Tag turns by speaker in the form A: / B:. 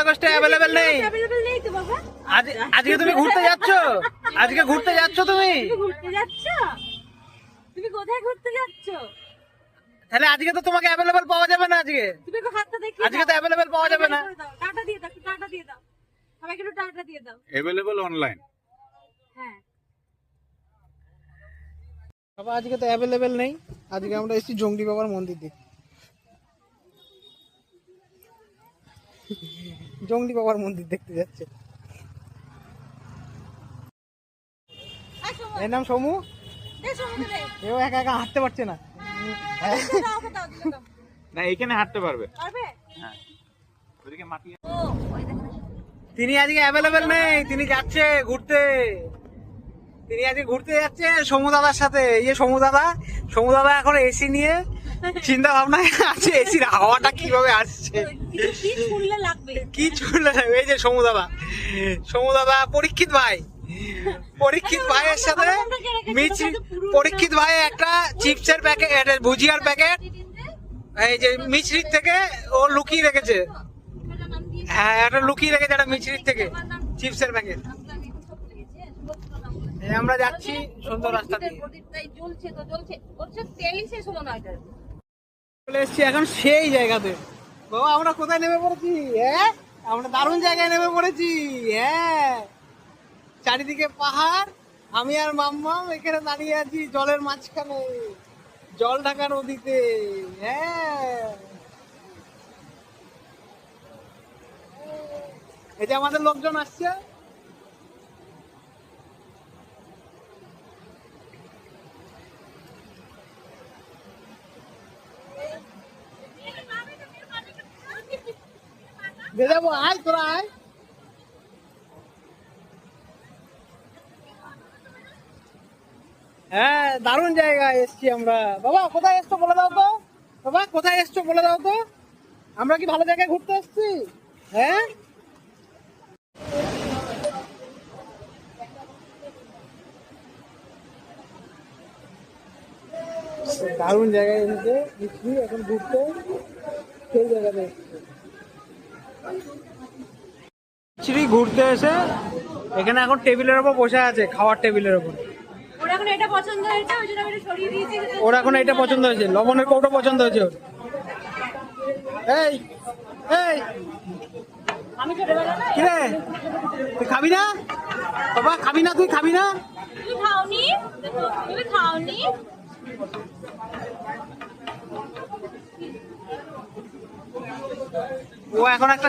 A: আগস্টে অ্যাভেলেবেল নেই।
B: অ্যাভেলেবল নেই তো বাবা।
A: আজকে তুমি ঘুরতে যাচ্ছ? আজকে ঘুরতে যাচ্ছ তুমি?
B: ঘুরতে যাচ্ছ? তুমি কোথায় ঘুরতে যাচ্ছ?
A: তাহলে আজকে তো তোমাকে অ্যাভেলেবল পাওয়া যাবে না। আজকে
B: তুমি একটু হাতটা দেখিয়ে
A: আজকে তো অ্যাভেলেবল পাওয়া যাবে না।
B: টাটা দিয়ে দাও, টাটা দিয়ে দাও। আমাকে একটু টাটা দিয়ে দাও।
C: Available online.
B: হ্যাঁ।
A: বাবা আজকে তো অ্যাভেলেবল নেই। আজকে আমরা এসেছি জঙ্গলি বাবার মন্দির দেখতে। জঙ্গলি বাবার মন্দির দেখতে যাচ্ছে। এর নাম সমু। এও একা একা হাঁটতে পারছে না।
C: না এখানে হাঁটতে পারবে।
B: পারবে?
C: হ্যাঁ। ওদিকে মাটি।
A: তিনি আজকে অ্যাভেলেবল নেই, তিনি যাচ্ছে ঘুরতে। তিনি আজকে ঘুরতে যাচ্ছে সমু দাদার সাথে। এই যে সমু দাদা এখন এসি নিয়ে চিন্তা ভাবনায় আছে, এসির হাওয়াটা কিভাবে আসছে,
B: কি শুনলে লাগবে?
A: কি চলে। এই যে সমু দাদা পরীক্ষিত ভাইয়ের সাথে পরীক্ষিত ভাই একটা চিপসের প্যাকেট, ভুজিয়ার প্যাকেট এই যে মিছরির থেকে ও লুকিয়ে রেখেছে। হ্যাঁ একটা লুকিয়ে রেখেছে একটা মিছরির থেকে চিপসের প্যাকেট। আমরা যাচ্ছি সুন্দর রাস্তা দিয়ে। চলে এসছি এখন সেই জায়গাতে। বাবা আমরা কোথায় নেমে পড়েছি? হ্যাঁ আমরা দারুণ জায়গায় নেমে পড়েছি। হ্যাঁ চারিদিকে পাহাড়, আমি আর মাম্মাম এখানে দাঁড়িয়ে আছি জলের মাঝখানে, জল ঢাকা নদীতে। হ্যাঁ এই যে আমাদের লোকজন আসছে। যাবো, আয় তোরা আয়। হ্যাঁ দারুণ জায়গায় এসছি আমরা। বাবা কোথায় এসছো বলে দাও তো, বাবা কোথায় এসছো বলে দাও তো, আমরা কি ভালো জায়গায় ঘুরতে এসছি? হ্যাঁ দারুণ জায়গায় এসেছে এখন ঘুরতে, সেই জায়গাতে এসেছি ঘুরতে এসে। এখানে এখন টেবিলের উপর বসে আছে, খাওয়ার টেবিলের উপর।
B: ওর এখন এটা পছন্দ হয়েছে, ওই জন্য আমি এটা সরিয়ে দিয়েছি।
A: ওর এখন এটা পছন্দ হয়েছে, লবণের কৌটো পছন্দ হয়েছে ওর। এই এই
B: আমি ছোটবেলা না,
A: কি রে তুই খাবি না? বাবা খাবি না? তুই খাবি না?
B: তুমি খাওনি? তুমি খাওনি?
A: ও এখন একটা